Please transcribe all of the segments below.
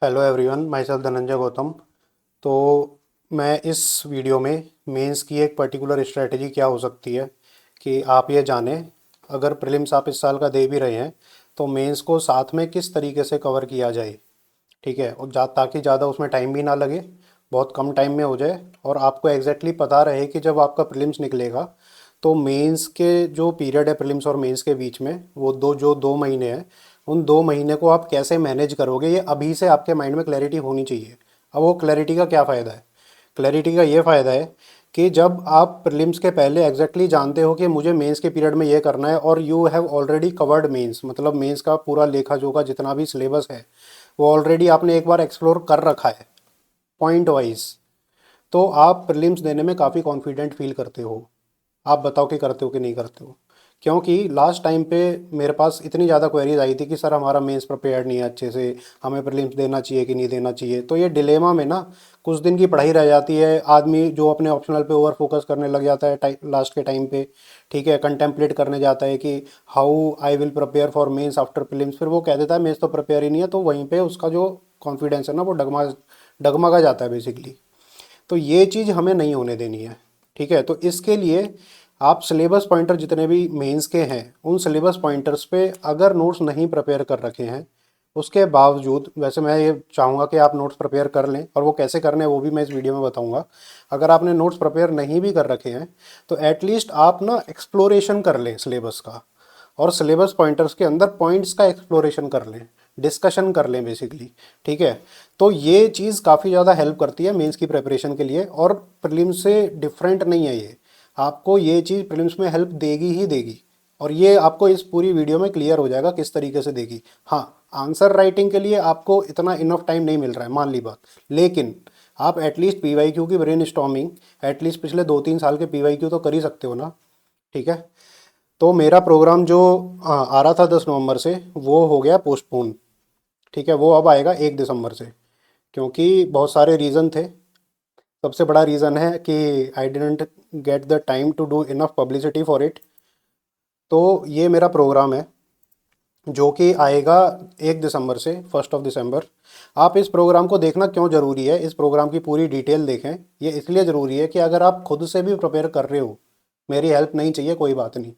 Hello everyone, my self Dhananjay Gautam. तो मैं इस वीडियो में मेंस की एक पर्टिकुलर स्ट्रेटजी क्या हो सकती है कि आप ये जानें। अगर प्रीलिम्स आप इस साल का दे भी रहे हैं तो मेंस को साथ में किस तरीके से कवर किया जाए। ठीक है, और ताकि ज़्यादा उसमें टाइम भी ना लगे, बहुत कम टाइम में हो जाए और आपको एग्जैक्टली पता रहे कि जब आपका प्रीलिम्स निकलेगा तो मेंस के जो पीरियड है प्रीलिम्स और मेंस के बीच में, वो दो महीने हैं, उन 2 महीने को आप कैसे मैनेज करोगे, ये अभी से आपके माइंड में क्लैरिटी होनी चाहिए। अब वो क्लैरिटी का क्या फ़ायदा है? क्लैरिटी का ये फ़ायदा है कि जब आप प्रीलिम्स के पहले एग्जैक्टली जानते हो कि मुझे मेंस के पीरियड में ये करना है और you have already covered mains, मतलब मेंस का पूरा लेखा जोखा जितना भी सिलेबस है वो ऑलरेडी आपने एक बार एक्सप्लोर कर रखा है पॉइंट वाइज, तो आप प्रीलिम्स देने में काफ़ी कॉन्फिडेंट फील करते हो। आप बताओ कि करते हो कि नहीं करते हो? क्योंकि लास्ट टाइम पे मेरे पास इतनी ज़्यादा क्वेरीज आई थी कि सर हमारा मेंस प्रिपेयर्ड नहीं है अच्छे से, हमें प्रीलिम्स देना चाहिए कि नहीं देना चाहिए। तो ये डिलेमा में ना कुछ दिन की पढ़ाई रह जाती है, आदमी जो अपने ऑप्शनल पे ओवर फोकस करने लग जाता है लास्ट के टाइम पे। ठीक है, कंटेम्पलेट करने जाता है कि how I will prepare for mains after prelims, फिर वो कह देता है मेंस तो प्रिपेयर ही नहीं है, तो वहीं पे उसका जो कॉन्फिडेंस है ना वो डगमगा जाता है बेसिकली। तो ये चीज़ हमें नहीं होने देनी है। ठीक है, तो इसके लिए आप सिलेबस पॉइंटर जितने भी मेंस के हैं उन सिलेबस पॉइंटर्स पे अगर नोट्स नहीं प्रिपेयर कर रखे हैं, उसके बावजूद, वैसे मैं ये चाहूँगा कि आप नोट्स प्रिपेयर कर लें और वो कैसे करने हैं वो भी मैं इस वीडियो में बताऊँगा। अगर आपने नोट्स प्रिपेयर नहीं भी कर रखे हैं तो एटलीस्ट आप ना एक्सप्लोरेशन कर लें सिलेबस का, और सिलेबस पॉइंटर्स के अंदर पॉइंट्स का एक्सप्लोरेशन कर लें, डिस्कशन कर लें बेसिकली। ठीक है, तो ये चीज़ काफ़ी ज़्यादा हेल्प करती है मेंस की प्रिपरेशन के लिए, और प्रीलिम्स से डिफरेंट नहीं है ये। आपको ये चीज़ प्रीलिम्स में हेल्प देगी ही देगी, और ये आपको इस पूरी वीडियो में क्लियर हो जाएगा किस तरीके से देगी। हाँ, आंसर राइटिंग के लिए आपको इतना इनफ टाइम नहीं मिल रहा है, मान ली बात, लेकिन आप एटलीस्ट पीवाईक्यू की ब्रेन स्टॉर्मिंग, एटलीस्ट पिछले 2-3 साल के पीवाईक्यू तो कर ही सकते हो ना। ठीक है, तो मेरा प्रोग्राम जो आ रहा था 10 नवंबर से, वो हो गया पोस्टपोन। ठीक है, वो अब आएगा 1 दिसंबर से, क्योंकि बहुत सारे रीज़न थे। सबसे बड़ा रीज़न है कि I didn't get the time to do enough publicity for it. तो ये मेरा प्रोग्राम है जो कि आएगा 1 दिसंबर से 1 दिसंबर। आप इस प्रोग्राम को देखना क्यों ज़रूरी है, इस प्रोग्राम की पूरी डिटेल देखें। ये इसलिए ज़रूरी है कि अगर आप खुद से भी प्रिपेयर कर रहे हो, मेरी हेल्प नहीं चाहिए कोई बात नहीं,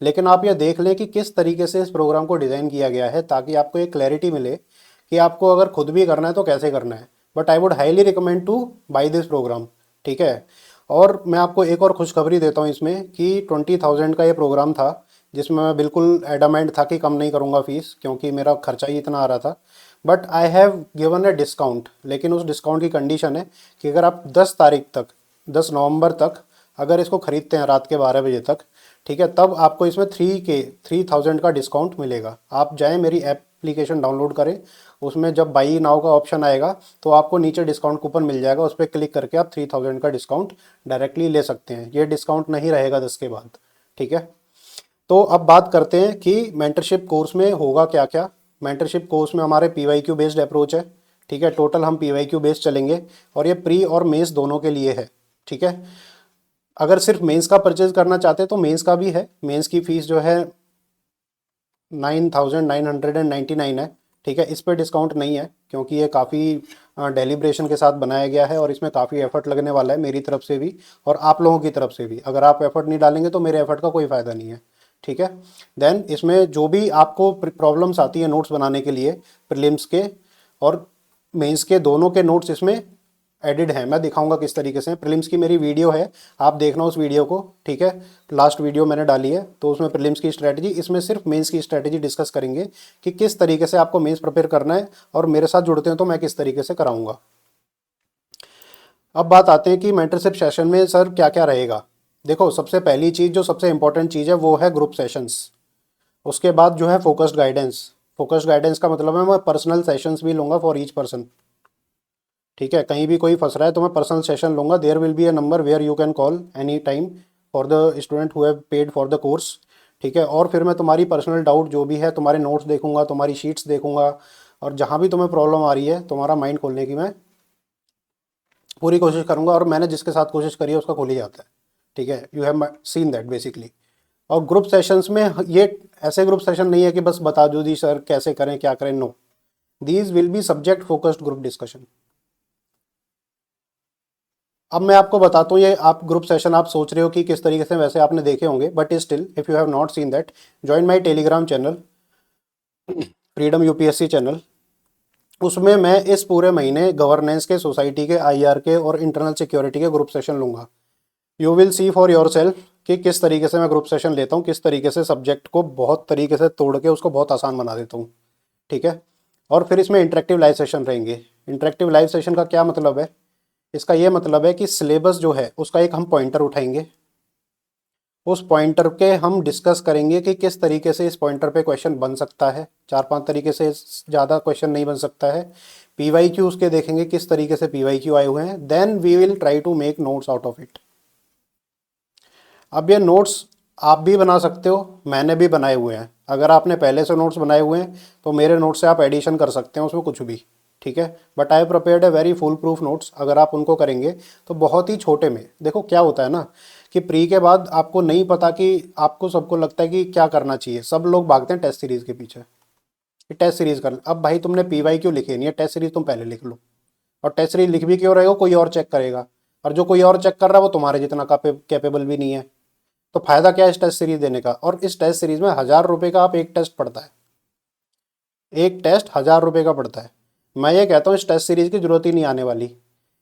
लेकिन आप ये देख लें कि किस तरीके से इस प्रोग्राम को डिज़ाइन किया गया है, ताकि आपको एक क्लैरिटी मिले कि आपको अगर खुद भी करना है तो कैसे करना है। But I would highly recommend to buy this programme. ठीक है, और मैं आपको एक और खुशखबरी देता हूँ इसमें कि 20,000 का ये प्रोग्राम था, जिसमें मैं बिल्कुल एडामेंट था कि कम नहीं करूँगा फ़ीस, क्योंकि मेरा खर्चा ही इतना आ रहा था। But I have given a discount, लेकिन उस डिस्काउंट की कंडीशन है कि अगर आप 10 तारीख तक, 10 नवंबर तक अगर इसको ख़रीदते हैं रात के 12 बजे तक, ठीक है, तब आपको इसमें 3,000 का डिस्काउंट मिलेगा। आप जाएं मेरी एप्लीकेशन डाउनलोड करें, उसमें जब बाई नाउ का ऑप्शन आएगा तो आपको नीचे डिस्काउंट कूपन मिल जाएगा, उस पर क्लिक करके आप 3,000 का डिस्काउंट डायरेक्टली ले सकते हैं। ये डिस्काउंट नहीं रहेगा 10 के बाद। ठीक है, तो अब बात करते हैं कि मेंटरशिप कोर्स में होगा क्या क्या। मेंटरशिप कोर्स में हमारे पीवाईक्यू बेस्ड अप्रोच है। ठीक है, टोटल हम पीवाईक्यू बेस्ड चलेंगे, और ये प्री और मेंस दोनों के लिए है। ठीक है, अगर सिर्फ मेंस का परचेज करना चाहते हैं तो मेंस का भी है। मेंस की फ़ीस जो है 9,999 है। ठीक है, इस पर डिस्काउंट नहीं है, क्योंकि ये काफ़ी डेलिब्रेशन के साथ बनाया गया है और इसमें काफ़ी एफर्ट लगने वाला है मेरी तरफ से भी और आप लोगों की तरफ से भी। अगर आप एफर्ट नहीं डालेंगे तो मेरे एफर्ट का कोई फ़ायदा नहीं है। ठीक है, देन इसमें जो भी आपको प्रॉब्लम्स आती है नोट्स बनाने के लिए, प्रीलिम्स के और मेंस के दोनों के नोट्स इसमें एडिड है। मैं दिखाऊंगा किस तरीके से। प्रीलिम्स की मेरी वीडियो है, आप देखना उस वीडियो को। ठीक है, लास्ट वीडियो मैंने डाली है, तो उसमें प्रीलिम्स की स्ट्रैटेजी, इसमें सिर्फ मेंस की स्ट्रैटेजी डिस्कस करेंगे कि किस तरीके से आपको मेंस प्रिपेयर करना है, और मेरे साथ जुड़ते हैं तो मैं किस तरीके से कराऊंगा। अब बात आते हैं कि मेंटरशिप सेशन में सर क्या क्या रहेगा। देखो, सबसे पहली चीज़, जो सबसे इंपॉर्टेंट चीज़ है, वो है ग्रुप सेशंस। उसके बाद जो है फोकस्ड गाइडेंस। फोकस्ड गाइडेंस का मतलब है मैं पर्सनल सेशंस भी लूँगा फॉर ईच पर्सन। ठीक है, कहीं भी कोई फंस रहा है तो मैं पर्सनल सेशन लूंगा। There will be a number where you can call any time for the student who have paid for the course. ठीक है, और फिर मैं तुम्हारी पर्सनल डाउट जो भी है, तुम्हारे नोट्स देखूंगा, तुम्हारी शीट्स देखूंगा, और जहाँ भी तुम्हें प्रॉब्लम आ रही है तुम्हारा माइंड खोलने की मैं पूरी कोशिश करूंगा, और मैंने जिसके साथ कोशिश करी है उसका खुल ही जाता है। ठीक है, you have seen that basically. और ग्रुप सेशंस में ये ऐसे ग्रुप सेशन नहीं है कि बस बता दो जी सर कैसे करें क्या करें, no. These will be subject focused group discussion. अब मैं आपको बताता हूँ, ये आप ग्रुप सेशन आप सोच रहे हो कि किस तरीके से, वैसे आपने देखे होंगे, but still if you have not seen that, join my Telegram channel freedom UPSC channel. उसमें मैं इस पूरे महीने गवर्नेंस के, सोसाइटी के, आईआर के और इंटरनल सिक्योरिटी के ग्रुप सेशन लूंगा। You will see for your self कि किस तरीके से मैं ग्रुप सेशन लेता हूँ, किस तरीके से सब्जेक्ट को बहुत तरीके से तोड़ के उसको बहुत आसान बना देता हूँ। ठीक है। और फिर इसमें इंटरेक्टिव लाइव सेशन रहेंगे। इंटरेक्टिव लाइव सेशन का क्या मतलब है? इसका ये मतलब है कि सिलेबस जो है उसका एक हम पॉइंटर उठाएंगे, उस पॉइंटर के हम डिस्कस करेंगे कि किस तरीके से इस पॉइंटर पे क्वेश्चन बन सकता है। 4-5 तरीके से ज़्यादा क्वेश्चन नहीं बन सकता है। पीवाईक्यू उसके देखेंगे किस तरीके से पीवाईक्यू आए हुए हैं। Then we will try to make notes out of it. अब ये नोट्स आप भी बना सकते हो, मैंने भी बनाए हुए हैं। अगर आपने पहले से नोट्स बनाए हुए हैं तो मेरे नोट्स से आप एडिशन कर सकते हैं उसमें कुछ भी। ठीक है। But I prepared a very full proof notes. अगर आप उनको करेंगे तो बहुत ही छोटे में, देखो क्या होता है ना कि प्री के बाद आपको नहीं पता कि आपको, सबको लगता है कि क्या करना चाहिए, सब लोग भागते हैं टेस्ट सीरीज़ के पीछे कि टेस्ट सीरीज़ कर। अब भाई तुमने पीवाई क्यों लिखी नहीं है, टेस्ट सीरीज़ तुम पहले लिख लो। और टेस्ट सीरीज लिख भी क्यों रहे हो, कोई और चेक करेगा, और जो कोई और चेक कर रहा है वो तुम्हारे जितना कैपेबल भी नहीं है। तो फायदा क्या है इस टेस्ट सीरीज देने का? और इस टेस्ट सीरीज में 1000 रुपये का आप एक टेस्ट पड़ता है, एक टेस्ट 1000 रुपये का पड़ता है। मैं ये कहता हूँ इस टेस्ट सीरीज की जरूरत ही नहीं आने वाली।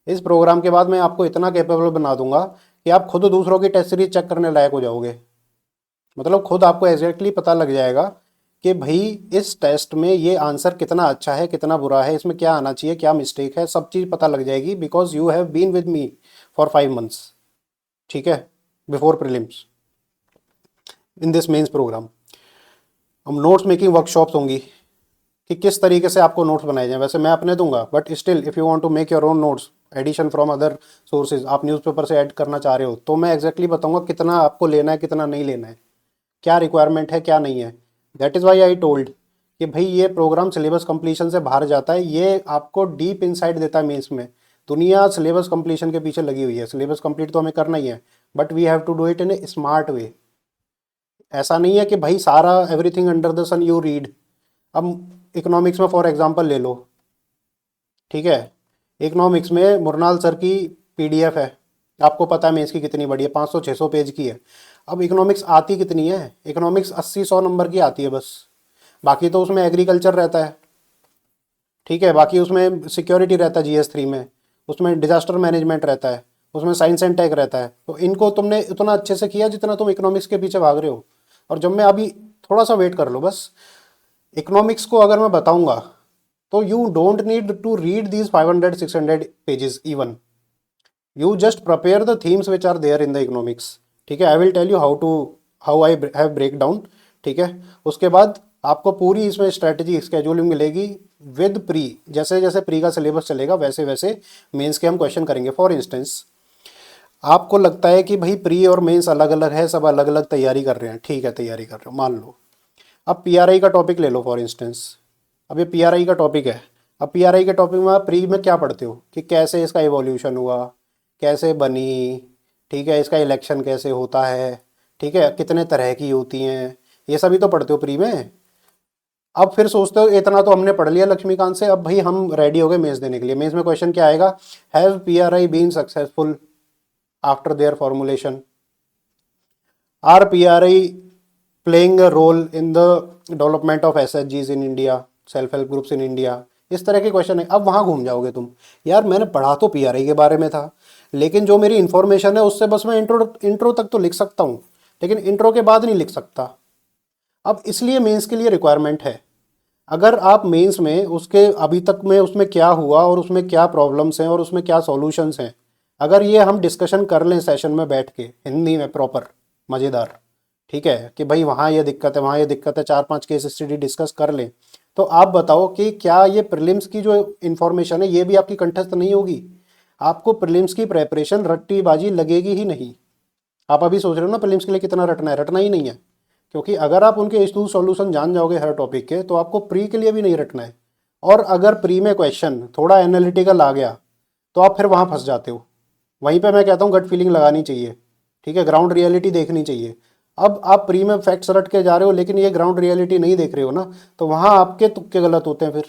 इस प्रोग्राम के बाद मैं आपको इतना कैपेबल बना दूंगा कि आप खुद दूसरों की टेस्ट सीरीज चेक करने लायक हो जाओगे। मतलब खुद आपको एग्जैक्टली पता लग जाएगा कि भाई इस टेस्ट में ये आंसर कितना अच्छा है, कितना बुरा है, इसमें क्या आना चाहिए, क्या मिस्टेक है, सब चीज़ पता लग जाएगी। Because you have been with me for 5 months। ठीक है। Before prelims in this mains programme. हम नोट्स मेकिंग वर्कशॉप्स होंगी कि किस तरीके से आपको नोट्स बनाए जाएं। वैसे मैं अपने दूंगा, but still if you want to make your own notes, addition from other sources, आप न्यूज़पेपर से ऐड करना चाह रहे हो, तो मैं एग्जैक्टली बताऊंगा कितना आपको लेना है, कितना नहीं लेना है, क्या रिक्वायरमेंट है, क्या नहीं है। That is why I told कि भाई ये प्रोग्राम सिलेबस कंप्लीशन से बाहर जाता है। ये आपको डीप इनसाइट देता है मेंस में। दुनिया सिलेबस कंप्लीशन के पीछे लगी हुई है, सिलेबस कंप्लीट तो हमें करना ही है, but we have to do it in a smart way. ऐसा नहीं है कि भाई सारा everything under the sun you read. अब इकोनॉमिक्स में फॉर एग्जांपल ले लो। ठीक है। इकोनॉमिक्स में मुरनाल सर की पीडीएफ है, आपको पता है मेंस की कितनी बड़ी है, 500-600 पेज की है। अब इकोनॉमिक्स आती कितनी है? इकोनॉमिक्स 80-100 नंबर की आती है बस। बाकी तो उसमें एग्रीकल्चर रहता है। ठीक है। बाकी उसमें सिक्योरिटी रहता है GS3 में, उसमें डिजास्टर मैनेजमेंट रहता है, उसमें साइंस एंड टेक रहता है। तो इनको तुमने उतना अच्छे से किया जितना तुम इकोनॉमिक्स के पीछे भाग रहे हो। और जब मैं अभी, थोड़ा सा वेट कर लो बस, इकोनॉमिक्स को अगर मैं बताऊंगा तो you don't need to read these 500-600 pages even. You just prepare the themes which are there in the economics. ठीक है। I will tell you how I have break down. ठीक है। उसके बाद आपको पूरी इसमें स्ट्रेटजी स्केड्यूलिंग मिलेगी विद प्री। जैसे जैसे प्री का सिलेबस चलेगा वैसे वैसे मेंस के हम क्वेश्चन करेंगे। फॉर इंस्टेंस, आपको लगता है कि भाई प्री और मेंस अलग अलग है, सब अलग अलग तैयारी कर रहे हैं। ठीक है, तैयारी कर रहे हो, मान लो। अब पीआरआई का टॉपिक ले लो फॉर इंस्टेंस। अब ये पीआरआई का टॉपिक है। अब पीआरआई के टॉपिक में आप प्री में क्या पढ़ते हो कि कैसे इसका इवोल्यूशन हुआ, कैसे बनी, ठीक है, इसका इलेक्शन कैसे होता है, ठीक है, कितने तरह की होती हैं, ये सभी तो पढ़ते हो प्री में। अब फिर सोचते हो इतना तो हमने पढ़ लिया लक्ष्मीकांत से, अब भाई हम रेडी हो गए मेंस देने के लिए। मेंस में क्वेश्चन क्या आएगा? Have PRI been successful after their formulation? Are PRI playing a role in the development of एसएचजीज in India, self help groups in India? इस तरह के क्वेश्चन है। अब वहाँ घूम जाओगे तुम, यार मैंने पढ़ा तो पीआरआई के बारे में था, लेकिन जो मेरी इन्फॉर्मेशन है उससे बस मैं इंट्रो तक तो लिख सकता हूँ, लेकिन इंट्रो के बाद नहीं लिख सकता। अब इसलिए मेंस के लिए रिक्वायरमेंट है। अगर आप मेंस में उसके अभी तक में उसमें क्या हुआ और उसमें क्या प्रॉब्लम्स हैं और उसमें क्या सॉल्यूशंस हैं, अगर ये हम डिस्कशन कर लें सेशन में बैठ के हिंदी में प्रॉपर मज़ेदार, ठीक है, कि भाई वहाँ ये दिक्कत है, वहाँ ये दिक्कत है, 4-5 केस स्टडी डिस्कस कर लें, तो आप बताओ कि क्या ये प्रीलिम्स की जो इन्फॉर्मेशन है ये भी आपकी कंठस्थ नहीं होगी? आपको प्रीलिम्स की प्रेपरेशन रट्टीबाजी लगेगी ही नहीं। आप अभी सोच रहे हो ना प्रीलिम्स के लिए कितना रटना है, रटना ही नहीं है। क्योंकि अगर आप उनके इशू सॉल्यूशन जान जाओगे हर टॉपिक के, तो आपको प्री के लिए भी नहीं रटना है। और अगर प्री में क्वेश्चन थोड़ा एनालिटिकल आ गया तो आप फिर वहाँ फंस जाते हो। वहीं पे मैं कहता हूँ गट फीलिंग लगानी चाहिए। ठीक है, ग्राउंड रियलिटी देखनी चाहिए। अब आप प्री में फैक्ट्स रट के जा रहे हो लेकिन ये ग्राउंड रियलिटी नहीं देख रहे हो ना, तो वहाँ आपके तुक्के गलत होते हैं फिर।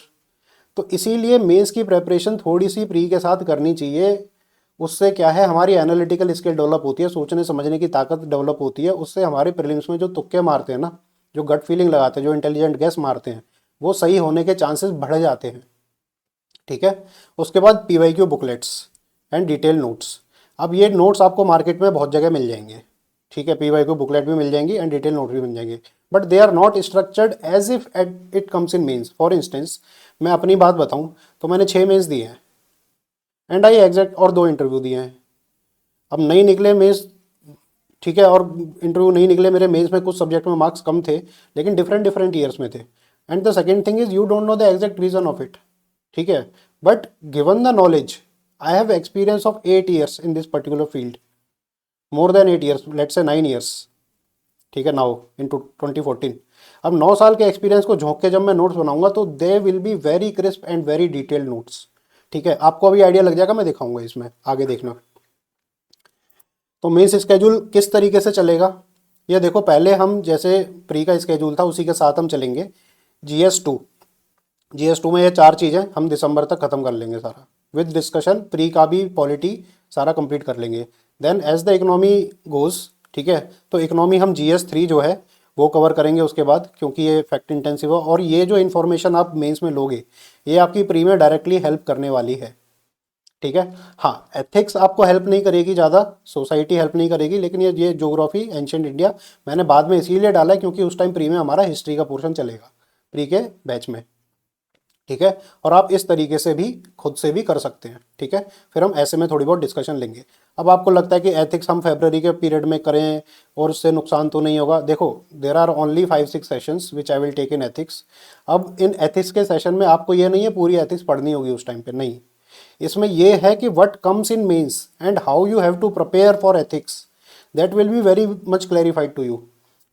तो इसीलिए मेंस की प्रेपरेशन थोड़ी सी प्री के साथ करनी चाहिए। उससे क्या है, हमारी एनालिटिकल स्किल डेवलप होती है, सोचने समझने की ताकत डेवलप होती है। उससे हमारे प्रीलिम्स में जो तुक्के मारते हैं ना, जो गट फीलिंग लगाते हैं, जो इंटेलिजेंट गेस मारते हैं, वो सही होने के चांसेस बढ़ जाते हैं। ठीक है। उसके बाद PYQ booklets and detail notes. अब ये नोट्स आपको मार्केट में बहुत जगह मिल जाएंगे। ठीक है, पीवाईक्यू बुकलेट भी मिल जाएंगी एंड डिटेल नोट भी मिल जाएंगे, but they are not structured as if it comes in mains. For instance मैं अपनी बात बताऊं तो मैंने 6 मेंस दिए हैं एंड आई एग्जैक्ट, और 2 इंटरव्यू दिए हैं। अब नहीं निकले मेंस, ठीक है, और इंटरव्यू नहीं निकले मेरे मेंस में, कुछ सब्जेक्ट में मार्क्स कम थे लेकिन डिफरेंट डिफरेंट ईयर्स में थे। And the second thing is you don't know the exact reason of it. ठीक है, but given the knowledge, I have experience of 8 years in this particular field, more than 8 years, let's say 9 years. ठीक है, now in 2014। अब 9 साल के experience को झोंक के जब मैं नोट्स बनाऊंगा तो they will be very crisp and very detailed notes. ठीक है, आपको अभी आइडिया लग जाएगा, मैं दिखाऊंगा इसमें आगे, देखना। तो मेंस स्केड्यूल किस तरीके से चलेगा ये देखो। पहले हम जैसे प्री का स्केड्यूल था उसी के साथ हम चलेंगे। GS2 में ये 4 चीज़ें हम दिसंबर तक ख़त्म कर लेंगे सारा, विद डिस्कशन प्री का भी पॉलिटी सारा कंप्लीट कर लेंगे। Then as the economy goes, ठीक है, तो इकोनॉमी हम GS3 जो है वो कवर करेंगे उसके बाद, क्योंकि ये फैक्ट इंटेंसिव है और ये जो इन्फॉर्मेशन आप मेंस में लोगे ये आपकी प्री में डायरेक्टली हेल्प करने वाली है। ठीक है। हाँ, एथिक्स आपको हेल्प नहीं करेगी ज़्यादा, सोसाइटी हेल्प नहीं करेगी, लेकिन ये ज्योग्राफी, एंशिएंट इंडिया मैंने बाद में इसीलिए डाला है क्योंकि उस टाइम प्री में हमारा हिस्ट्री का पोर्शन चलेगा प्री के बैच में। ठीक है, और आप इस तरीके से भी खुद से भी कर सकते हैं। ठीक है, फिर हम ऐसे में थोड़ी बहुत डिस्कशन लेंगे। अब आपको लगता है कि एथिक्स हम फरवरी के पीरियड में करें और उससे नुकसान तो नहीं होगा। देखो, there are only 5-6 sessions which I will take in ethics. अब इन एथिक्स के सेशन में आपको ये नहीं है पूरी एथिक्स पढ़नी होगी उस टाइम पे, नहीं। इसमें यह है कि what comes in mains and how you have to prepare for ethics, that will be very much clarified to you.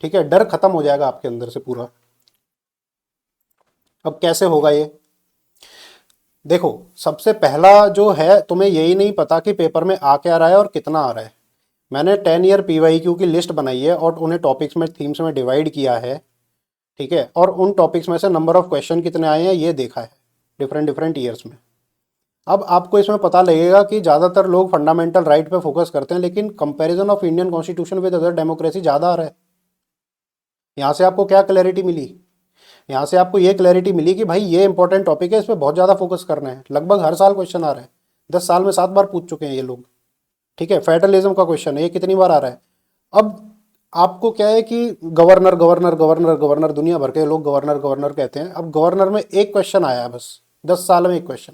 ठीक है, डर खत्म हो जाएगा आपके अंदर से पूरा। अब कैसे होगा ये, देखो, सबसे पहला जो है, तुम्हें यही नहीं पता कि पेपर में आ क्या रहा है और कितना आ रहा है। मैंने 10 ईयर पीवाईक्यू की लिस्ट बनाई है और उन्हें टॉपिक्स में, थीम्स में डिवाइड किया है। ठीक है, और उन टॉपिक्स में से नंबर ऑफ क्वेश्चन कितने आए हैं ये देखा है डिफरेंट डिफरेंट ईयर्स में। अब आपको इसमें पता लगेगा कि ज़्यादातर लोग फंडामेंटल राइट पे फोकस करते हैं, लेकिन comparison of Indian constitution with other democracy ज़्यादा आ रहा है। यहाँ से आपको क्या क्लैरिटी मिली, यहाँ से आपको ये क्लैरिटी मिली कि भाई ये इंपॉर्टेंट टॉपिक है, इस पर बहुत ज़्यादा फोकस करना है। लगभग हर साल क्वेश्चन आ रहा है, 10 साल में 7 बार पूछ चुके हैं ये लोग। ठीक है, फेडरलिज्म का क्वेश्चन है, ये कितनी बार आ रहा है। अब आपको क्या है कि गवर्नर गवर्नर गवर्नर गवर्नर, दुनिया भर के लोग गवर्नर गवर्नर कहते हैं। अब गवर्नर में एक क्वेश्चन आया है बस, 10 साल में एक क्वेश्चन।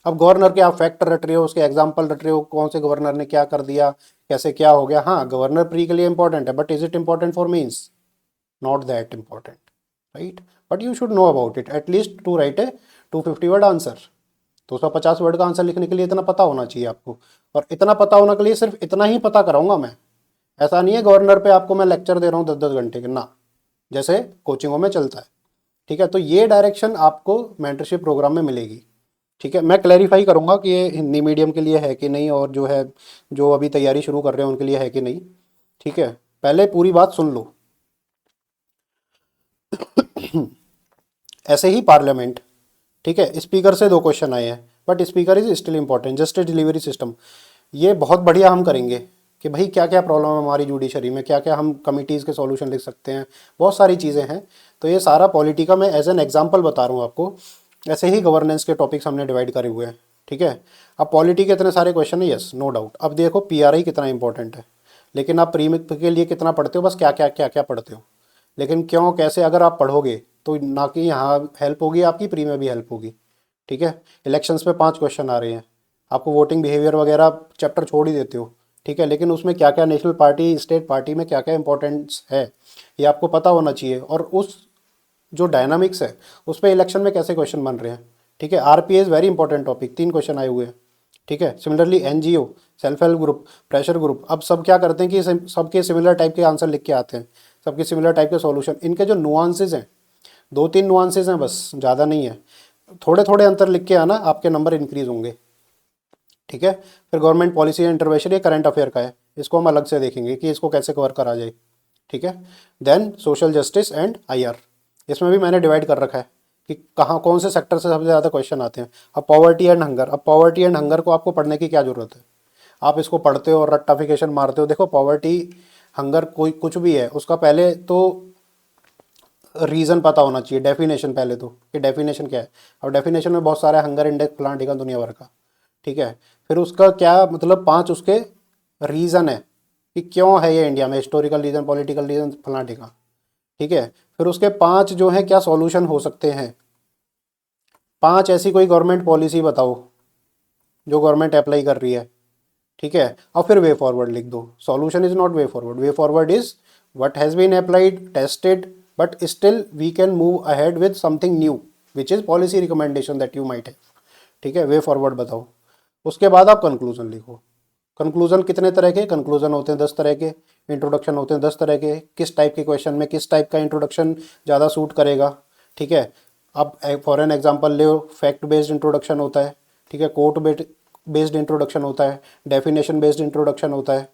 अब गवर्नर के आप फैक्टर रट रहे हो, उसके एग्जाम्पल रट रहे हो, कौन से गवर्नर ने क्या कर दिया, कैसे क्या हो गया। हाँ, गवर्नर प्री के लिए इंपॉर्टेंट है, but is it important for means? Not that important, right? But you should know about it at least to right A 250 word answer. 250 word का आंसर लिखने के लिए इतना पता होना चाहिए आपको। और इतना पता होने के लिए सिर्फ इतना ही पता कराऊंगा मैं। ऐसा नहीं है गवर्नर पे आपको मैं लेक्चर दे रहा हूँ 10-10 घंटे के, ना, जैसे कोचिंगों में चलता है। ठीक है, तो ये डायरेक्शन आपको मेंटरशिप प्रोग्राम में मिलेगी। ठीक है, मैं क्लैरिफाई करूंगा कि ये हिंदी मीडियम के लिए है कि नहीं, और जो है, जो अभी तैयारी शुरू कर रहे हैं उनके लिए है कि नहीं। ठीक है, पहले पूरी बात सुन लो। ऐसे ही पार्लियामेंट, ठीक है, स्पीकर से 2 क्वेश्चन आए हैं, but speaker is still important. Justice delivery system, ये बहुत बढ़िया हम करेंगे कि भाई क्या क्या प्रॉब्लम है हमारी जुडिशरी में, क्या क्या हम कमिटीज़ के सॉल्यूशन लिख सकते हैं, बहुत सारी चीज़ें हैं। तो ये सारा पॉलिटी का मैं एज एन एग्जाम्पल बता रहा हूँ आपको। ऐसे ही गवर्नेंस के टॉपिक्स हमने डिवाइड करे हुए हैं। ठीक है, अब पॉलिटी के इतने सारे क्वेश्चन है, यस, नो डाउट। अब देखो पीआरआई कितना इंपॉर्टेंट है, लेकिन आप प्री के लिए कितना पढ़ते हो, बस क्या क्या क्या क्या पढ़ते हो। लेकिन क्यों, कैसे, अगर आप पढ़ोगे तो ना कि यहाँ हेल्प होगी आपकी, प्री में भी हेल्प होगी। ठीक है, इलेक्शंस में 5 क्वेश्चन आ रहे हैं, आपको वोटिंग बिहेवियर वगैरह चैप्टर छोड़ ही देते हो। ठीक है, लेकिन उसमें क्या क्या नेशनल पार्टी, स्टेट पार्टी में क्या क्या इंपॉर्टेंस है ये आपको पता होना चाहिए। और उस जो डायनामिक्स है उस पर इलेक्शन में कैसे क्वेश्चन बन रहे हैं। ठीक है, RPA is very important topic, 3 question आए हुए हैं। ठीक है, similarly NGO, self help group, pressure group, अब सब क्या करते हैं कि सबके सिमिलर टाइप के आंसर लिख के आते हैं, सबके सिमिलर टाइप के सॉल्यूशन। इनके जो नुआंसेज हैं, 2-3 नुआंसेज हैं बस, ज़्यादा नहीं है। थोड़े थोड़े अंतर लिख के आना, आपके नंबर इंक्रीज होंगे। ठीक है, फिर गवर्नमेंट पॉलिसी या इंटरवेंशन, ये करंट अफेयर का है, इसको हम अलग से देखेंगे कि इसको कैसे कवर करा जाए। ठीक है, then social justice and IR, इसमें भी मैंने डिवाइड कर रखा है कि कहाँ कौन से सेक्टर से सबसे ज़्यादा क्वेश्चन आते हैं। अब पॉवर्टी एंड हंगर, अब पॉवर्टी एंड हंगर को आपको पढ़ने की क्या ज़रूरत है, आप इसको पढ़ते हो और रट्टाफिकेशन मारते हो। देखो पॉवर्टी हंगर कोई कुछ भी है उसका पहले तो रीज़न पता होना चाहिए, डेफिनेशन पहले तो कि डेफिनेशन क्या है। अब डेफिनेशन में बहुत सारा हंगर इंडेक्स फलाना ढिकाना दुनिया भर का, ठीक है। फिर उसका क्या मतलब 5 उसके रीज़न है कि क्यों है ये इंडिया में, हिस्टोरिकल रीज़न, पॉलिटिकल रीज़न, फलाना ढिकाना, ठीक है। फिर उसके 5 जो है क्या सॉल्यूशन हो सकते हैं, 5 ऐसी कोई गवर्नमेंट पॉलिसी बताओ जो गवर्नमेंट अप्लाई कर रही है, ठीक है। और फिर वे फॉरवर्ड लिख दो। Solution is not way forward, way forward is what has been applied tested but still we can move ahead with something new which is policy recommendation that you might have, ठीक है। Way forward बताओ। उसके बाद आप conclusion लिखो। Conclusion कितने तरह के कंक्लूजन होते हैं, 10 तरह के। इंट्रोडक्शन होते हैं 10 तरह के, किस टाइप के क्वेश्चन में किस टाइप का इंट्रोडक्शन ज़्यादा सूट करेगा, ठीक है। अब फॉर एन एग्जांपल ले, फैक्ट बेस्ड इंट्रोडक्शन होता है, ठीक है, कोट बेस्ड इंट्रोडक्शन होता है, डेफिनेशन बेस्ड इंट्रोडक्शन होता है,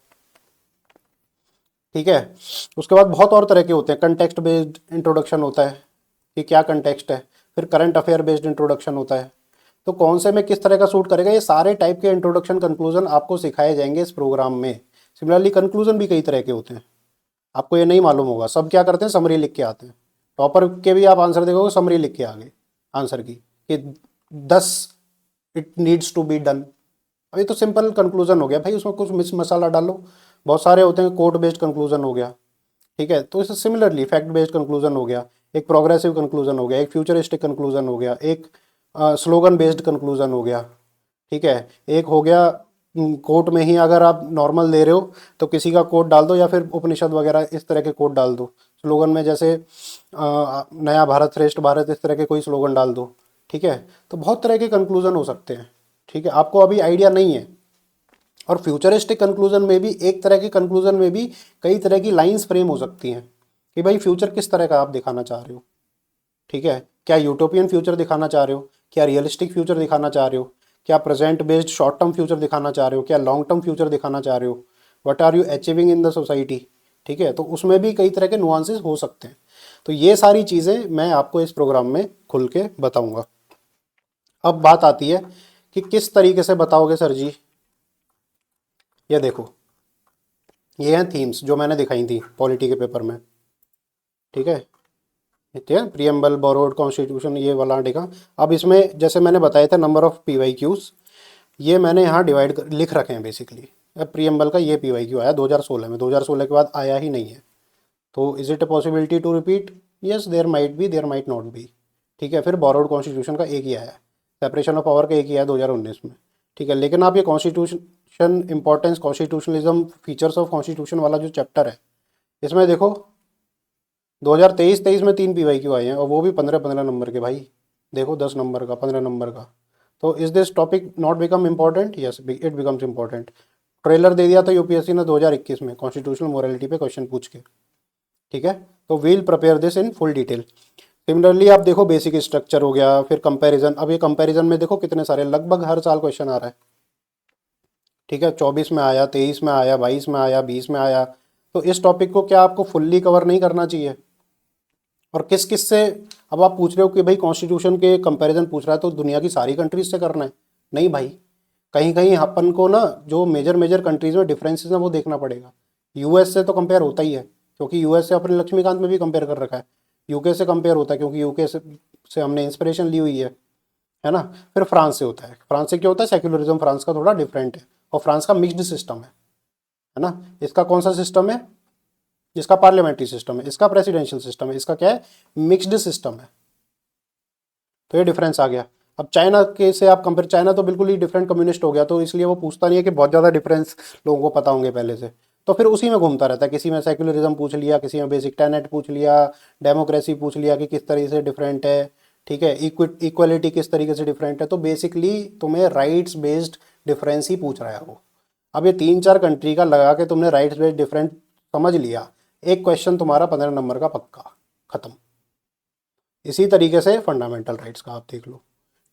ठीक है। उसके बाद बहुत और तरह के होते हैं, कंटेक्स्ट बेस्ड इंट्रोडक्शन होता है कि क्या कंटेक्स्ट है, फिर करंट अफेयर बेस्ड इंट्रोडक्शन होता है। तो कौन से में किस तरह का सूट करेगा, ये सारे टाइप के इंट्रोडक्शन कंक्लूजन आपको सिखाए जाएंगे इस प्रोग्राम में। सिमिलरली कंक्लूजन भी कई तरह के होते हैं, आपको ये नहीं मालूम होगा। सब क्या करते हैं, समरी लिख के आते हैं। टॉपर के भी आप आंसर देखोगे समरी लिख के आ गए आंसर की कि 10 it needs to be done. अभी तो सिंपल कंक्लूजन हो गया भाई, उसमें कुछ मिक्स मसाला डालो, बहुत सारे होते हैं। कोड बेस्ड कंक्लूजन हो गया, ठीक है। तो इससे सिमिलरली फैक्ट बेस्ड कंक्लूजन हो गया, एक प्रोग्रेसिव कंक्लूजन हो गया, एक फ्यूचरिस्टिक कंक्लूजन हो गया, एक स्लोगन बेस्ड कंक्लूजन हो गया, ठीक है। एक हो गया कोट में ही अगर आप नॉर्मल दे रहे हो तो किसी का कोट डाल दो या फिर उपनिषद वगैरह इस तरह के कोट डाल दो। स्लोगन में जैसे नया भारत श्रेष्ठ भारत, इस तरह के कोई स्लोगन डाल दो, ठीक है। तो बहुत तरह के कंक्लूजन हो सकते हैं, ठीक है, आपको अभी आइडिया नहीं है। और फ्यूचरिस्टिक कंक्लूजन में भी, एक तरह के कंक्लूजन में भी कई तरह की लाइंस फ्रेम हो सकती हैं कि भाई फ्यूचर किस तरह का आप दिखाना चाह रहे हो, ठीक है। क्या यूटोपियन फ्यूचर दिखाना चाह रहे हो, क्या रियलिस्टिक फ्यूचर दिखाना चाह रहे हो, क्या present based short term future दिखाना चाह रहे हो, क्या लॉन्ग टर्म फ्यूचर दिखाना चाह रहे हो, what are you achieving in the society, ठीक है। तो उसमें भी कई तरह के नुआंसेस हो सकते हैं। तो ये सारी चीज़ें मैं आपको इस प्रोग्राम में खुल के बताऊंगा। अब बात आती है कि किस तरीके से बताओगे सर जी। ये देखो, ये हैं थीम्स जो मैंने दिखाई थी पॉलिटी के पेपर में, ठीक है। ठीक है, प्रियम्बल, बोरोड, कॉन्स्टिट्यूशन, ये वाला देखा। अब इसमें जैसे मैंने बताया था नंबर ऑफ PYQs, ये मैंने यहाँ डिवाइड लिख रखे हैं बेसिकली। अब प्रियम्बल का ये PYQ आया 2016 में, 2016 के बाद आया ही नहीं है। तो is it a possibility to repeat, yes there might be, there might not be, ठीक है। फिर बोरोड कॉन्स्टिट्यूशन का एक ही आया, सेपरेशन ऑफ पावर का एक ही आया 2019 में, ठीक है। लेकिन आप ये constitution importance, constitutionalism, features of constitution वाला जो चैप्टर है, इसमें देखो 2023 में 3 PYQ आए हैं और वो भी 15-15 नंबर के भाई। देखो 10 नंबर का, 15 नंबर का। तो is this topic not become important, yes it becomes important. Trailer दे दिया था यूपीएससी ने 2021 में कॉन्स्टिट्यूशनल मोरालिटी पे क्वेश्चन पूछ के, ठीक है। तो we'll prepare this in full detail. Similarly आप देखो बेसिक स्ट्रक्चर हो गया, फिर कंपैरिजन। अब ये कंपैरिजन में देखो कितने सारे, लगभग हर साल क्वेश्चन आ रहा है, ठीक है। 24 में आया, 23 में आया, 22 में आया, 20 में आया। तो इस टॉपिक को क्या आपको फुल्ली कवर नहीं करना चाहिए? और किस किस से, अब आप पूछ रहे हो कि भाई कॉन्स्टिट्यूशन के कंपैरिजन पूछ रहा है तो दुनिया की सारी कंट्रीज से करना है? नहीं भाई, कहीं कहीं अपन को ना जो मेजर मेजर कंट्रीज में डिफरेंसेस हैं वो देखना पड़ेगा। यूएस से तो कंपेयर होता ही है, क्योंकि यूएस से अपने लक्ष्मीकांत में भी कंपेयर कर रखा है। यूके से कंपेयर होता है क्योंकि यूके से हमने इंस्पिरेशन ली हुई है ना। फिर फ्रांस से होता है, फ्रांस से क्या होता है, सेक्युलरिज्म फ्रांस का थोड़ा डिफरेंट है, और फ्रांस का मिक्सड सिस्टम है ना। इसका कौन सा सिस्टम है, इसका पार्लियामेंट्री सिस्टम है, इसका प्रेसिडेंशियल सिस्टम है, इसका क्या है, मिक्स्ड सिस्टम है। तो ये डिफरेंस आ गया। अब चाइना के से आप कंपेयर, चाइना तो बिल्कुल ही डिफरेंट कम्युनिस्ट हो गया, तो इसलिए वो पूछता नहीं है कि बहुत ज़्यादा डिफरेंस लोगों को पता होंगे पहले से। तो फिर उसी में घूमता रहता है, किसी में सेक्युलरिज्म पूछ लिया, किसी में बेसिक टेनेट पूछ लिया, डेमोक्रेसी पूछ लिया कि किस तरीके से डिफरेंट है, ठीक है, इक्वलिटी किस तरीके से डिफरेंट है। तो बेसिकली तुम्हें राइट्स बेस्ड डिफरेंस ही पूछ रहा है वो। अब ये 3-4 कंट्री का लगा के तुमने राइट्स बेस्ड डिफरेंट समझ लिया, एक क्वेश्चन तुम्हारा 15 नंबर का पक्का, खत्म। इसी तरीके से फंडामेंटल राइट्स का आप देख लो,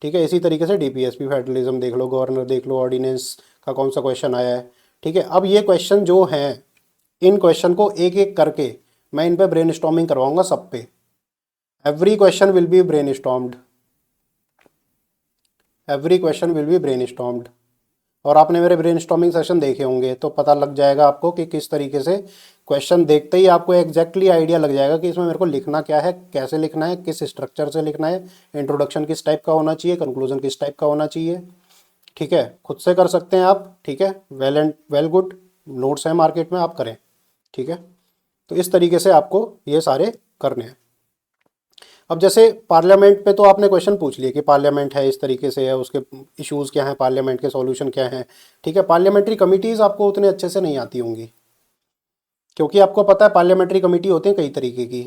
ठीक है। इसी तरीके से DPSP फेडरलिज्म देख लो, गवर्नर देख लो, ऑर्डिनेंस का कौन सा क्वेश्चन आया है, ठीक है। अब ये क्वेश्चन जो हैं, इन क्वेश्चन को एक एक करके मैं इन पे ब्रेनस्टॉर्मिंग करवाऊंगा सब पे, every question will be brain stormed, every question will be brain stormed. और आपने मेरे ब्रेन स्टॉर्मिंग सेशन देखे होंगे तो पता लग जाएगा आपको कि किस तरीके से क्वेश्चन देखते ही आपको एग्जैक्टली आइडिया लग जाएगा कि इसमें मेरे को लिखना क्या है, कैसे लिखना है, किस स्ट्रक्चर से लिखना है, इंट्रोडक्शन किस टाइप का होना चाहिए, कंक्लूजन किस टाइप का होना चाहिए। ठीक है, खुद से कर सकते हैं आप। ठीक है, well and well good, notes हैं मार्केट में, आप करें। ठीक है, तो इस तरीके से आपको ये सारे करने हैं। अब जैसे पार्लियामेंट पे तो आपने क्वेश्चन पूछ लिया कि पार्लियामेंट है इस तरीके से है, उसके इश्यूज़ क्या हैं, पार्लियामेंट के सॉल्यूशन क्या हैं। ठीक है, पार्लियामेंट्री कमिटीज़ आपको उतने अच्छे से नहीं आती होंगी, क्योंकि आपको पता है पार्लियामेंट्री कमेटी होती है कई तरीके की।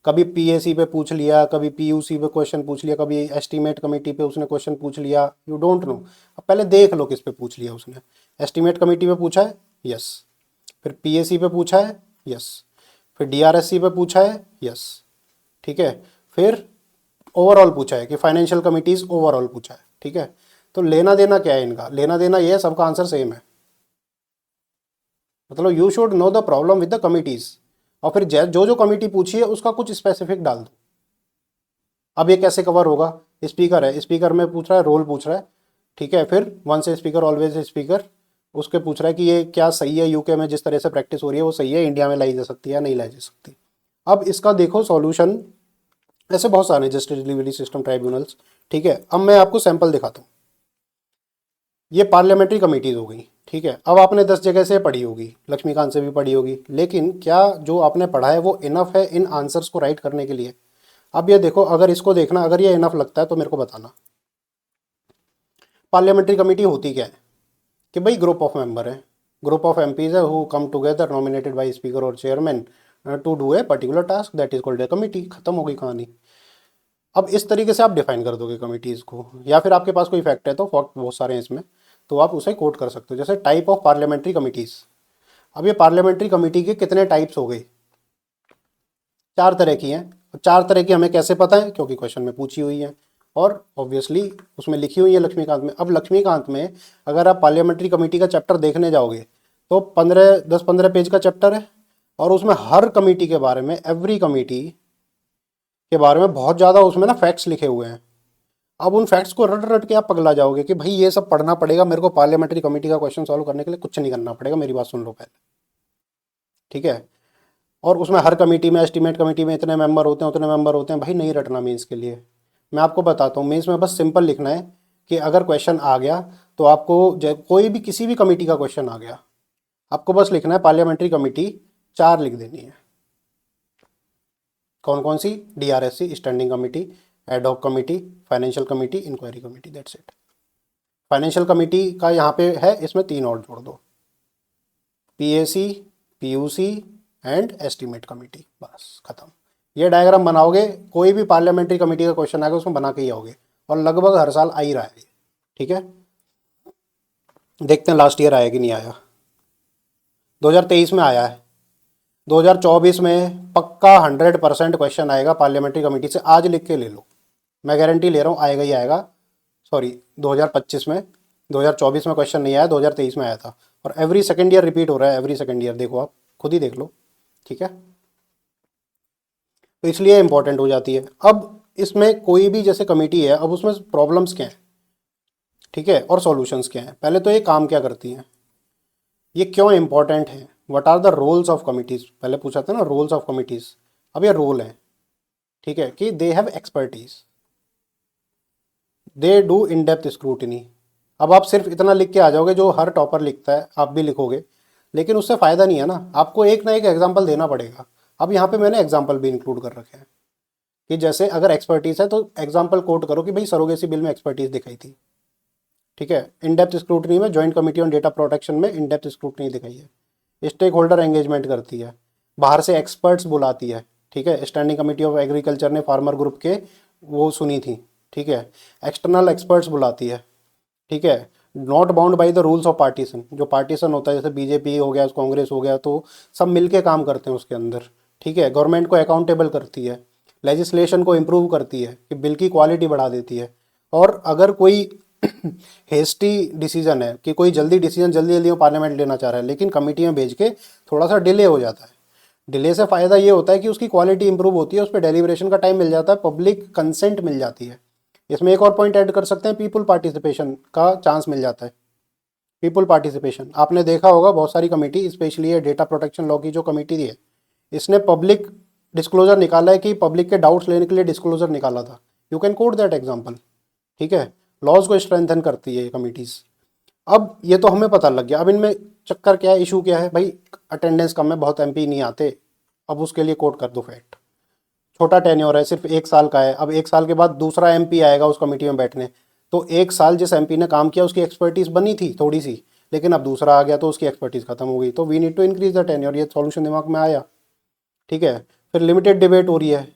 कभी पीएसी पे पूछ लिया, कभी पीयूसी पे क्वेश्चन पूछ लिया, कभी एस्टीमेट कमेटी पे उसने क्वेश्चन पूछ लिया, यू डोंट नो। अब पहले देख लो किस पे पूछ लिया उसने। एस्टीमेट कमेटी पे पूछा है, यस। फिर पीएसी पे पूछा है, यस। फिर डीआरएससी पे पूछा है, यस। ठीक है, फिर ओवरऑल पूछा है कि फाइनेंशियल कमिटीज़ ओवरऑल पूछा है। ठीक है, तो लेना देना क्या है इनका? लेना देना ये है, सबका आंसर सेम है। मतलब you should know the problem with the committees, और फिर जो जो कमिटी पूछी है उसका कुछ स्पेसिफिक डाल दो। अब ये कैसे कवर होगा? स्पीकर है, स्पीकर में पूछ रहा है, रोल पूछ रहा है। ठीक है, फिर वन से स्पीकर ऑलवेज स्पीकर, उसके पूछ रहा है कि ये क्या सही है, यूके में जिस तरह से प्रैक्टिस हो रही है वो सही है, इंडिया में लाई जा सकती है या नहीं लाई जा सकती। अब इसका देखो सॉल्यूशन, ऐसे बहुत सारे जस्टिस डिलीवरी सिस्टम ट्राइब्यूनल्स। ठीक है, अब मैं आपको सैंपल दिखाता हूँ। ये पार्लियामेंट्री कमेटीज हो गई। ठीक है, अब आपने 10 जगह से पढ़ी होगी, लक्ष्मीकांत से भी पढ़ी होगी, लेकिन क्या जो आपने पढ़ा है वो इनफ है इन आंसर्स को राइट करने के लिए? अब ये देखो, अगर इसको देखना, अगर ये इनफ लगता है तो मेरे को बताना। पार्लियामेंट्री कमेटी होती क्या है? कि भाई ग्रुप ऑफ मेंबर है, ग्रुप ऑफ एमपीज है who come together nominated by speaker और chairman to do a particular task, that is called a committee. खत्म हो गई कहानी। अब इस तरीके से आप डिफाइन कर दोगे कमिटीज़ को, या फिर आपके पास कोई फैक्ट है तो फैक्ट बहुत सारे हैं इसमें, तो आप उसे कोट कर सकते हो। जैसे टाइप ऑफ पार्लियामेंट्री कमिटीज़, अब ये पार्लियामेंट्री कमेटी के कितने टाइप्स हो गए? 4 तरह की हैं। 4 तरह की हमें कैसे पता है? क्योंकि क्वेश्चन में पूछी हुई है और ऑब्वियसली उसमें लिखी हुई है लक्ष्मीकांत में। अब लक्ष्मीकांत में अगर आप पार्लियामेंट्री कमेटी का चैप्टर देखने जाओगे तो 10-15 पेज का चैप्टर है, और उसमें हर कमेटी के बारे में, एवरी कमेटी के बारे में बहुत ज़्यादा उसमें ना फैक्ट्स लिखे हुए हैं। अब उन फैक्ट्स को रट रट के आप पगला जाओगे कि भाई ये सब पढ़ना पड़ेगा मेरे को पार्लियामेंट्री कमेटी का क्वेश्चन सॉल्व करने के लिए। कुछ नहीं करना पड़ेगा, मेरी बात सुन लो पहले। ठीक है, और उसमें हर कमेटी में, एस्टीमेट कमेटी में इतने मेंबर होते हैं, उतने मेंबर होते हैं, भाई नहीं रटना मेंस के लिए। मैं आपको बताता हूँ, मेंस में बस सिंपल लिखना है कि अगर क्वेश्चन आ गया तो आपको कोई भी किसी भी कमेटी का क्वेश्चन आ गया, आपको बस लिखना है पार्लियामेंट्री कमेटी 4 लिख देनी है। कौन कौन सी? DRSC standing committee, ad hoc committee, financial committee, inquiry committee, that's it. Financial committee का यहाँ पे है, इसमें 3 और जोड़ दो, PAC, PUC and estimate committee, बस खत्म। ये डायग्राम बनाओगे, कोई भी पार्लियामेंट्री कमेटी का क्वेश्चन आएगा उसमें बना के ही आओगे, और लगभग हर साल आ ही रहा है। ठीक है, देखते हैं लास्ट ईयर आया कि नहीं आया। 2023 में आया है, 2024 में पक्का 100% क्वेश्चन आएगा पार्लियामेंट्री कमेटी से। आज लिख के ले लो, मैं गारंटी ले रहा हूँ आएगा ही आएगा। सॉरी 2025 में, 2024 में क्वेश्चन नहीं आया, 2023 में आया था। और एवरी सेकेंड ईयर रिपीट हो रहा है, एवरी सेकेंड ईयर, देखो आप खुद ही देख लो। ठीक है, तो इसलिए इंपॉर्टेंट हो जाती है। अब इसमें कोई भी जैसे कमेटी है, अब उसमें प्रॉब्लम्स क्या हैं, ठीक है, और सॉल्यूशंस क्या हैं। पहले तो ये काम क्या करती हैं, ये क्यों इंपॉर्टेंट है, what are the roles of committees. पहले पूछा था ना रोल्स ऑफ कमिटीज़, अब ये रोल है। ठीक है, कि they have expertise, they do in depth scrutiny. अब आप सिर्फ इतना लिख के आ जाओगे जो हर टॉपर लिखता है, आप भी लिखोगे, लेकिन उससे फ़ायदा नहीं है ना, आपको एक ना एक एग्जाम्पल देना पड़ेगा। अब यहाँ पे मैंने एग्जाम्पल भी इंक्लूड कर रखे हैं कि जैसे अगर एक्सपर्टीज़ है तो एग्जाम्पल कोट करो कि भाई सरोगेसी बिल में एक्सपर्टीज़ दिखाई थी। ठीक है, इन डेप्थ स्क्रूटनी में joint committee on data protection में इन डेप्थ स्क्रूटनी दिखाई है। स्टेक होल्डर एंगेजमेंट करती है, बाहर से एक्सपर्ट्स बुलाती है। ठीक है, स्टैंडिंग कमेटी ऑफ एग्रीकल्चर ने फार्मर ग्रुप के वो सुनी थी। ठीक है, एक्सटर्नल एक्सपर्ट्स बुलाती है। ठीक है, not bound by the rules of partition, जो पार्टीशन होता है जैसे बीजेपी हो गया, कांग्रेस हो गया, तो सब मिलके काम करते हैं उसके अंदर। ठीक है, गवर्नमेंट को अकाउंटेबल करती है, लेजिस्लेशन को इम्प्रूव करती है, कि बिल की क्वालिटी बढ़ा देती है। और अगर कोई हेस्टी डिसीजन है कि कोई जल्दी डिसीजन जल्दी जल्दी पार्लियामेंट लेना चाह रहा है, लेकिन कमेटी में भेज के थोड़ा सा डिले हो जाता है, डिले से फ़ायदा ये होता है कि उसकी क्वालिटी इंप्रूव होती है, उस पर डेलिब्रेशन का टाइम मिल जाता है, पब्लिक कंसेंट मिल जाती है। इसमें एक और पॉइंट ऐड कर सकते हैं, पीपल पार्टिसिपेशन का चांस मिल जाता है। पीपल पार्टिसिपेशन आपने देखा होगा, बहुत सारी कमेटी, स्पेशली ये डेटा प्रोटेक्शन लॉ की जो कमेटी थी है, इसने पब्लिक डिस्क्लोजर निकाला है कि पब्लिक के डाउट्स लेने के लिए डिस्क्लोजर निकाला था। You can coat that example. ठीक है, लॉज को स्ट्रेंथन करती है ये कमिटीज़। अब ये तो हमें पता लग गया, अब इनमें चक्कर क्या है, इशू क्या है भाई, अटेंडेंस कम है, बहुत एमपी नहीं आते। अब उसके लिए कोट कर दो फैक्ट, छोटा टेन्योर है, सिर्फ 1 साल का है। अब 1 साल के बाद दूसरा एमपी आएगा उस कमेटी में बैठने, तो 1 साल जिस एमपी ने काम किया उसकी एक्सपर्टीज बनी थी थोड़ी सी, लेकिन अब दूसरा आ गया तो उसकी एक्सपर्टीज खत्म हो गई, तो we need to increase the tenure. ये सॉल्यूशन दिमाग में आया। ठीक है, फिर लिमिटेड डिबेट हो रही है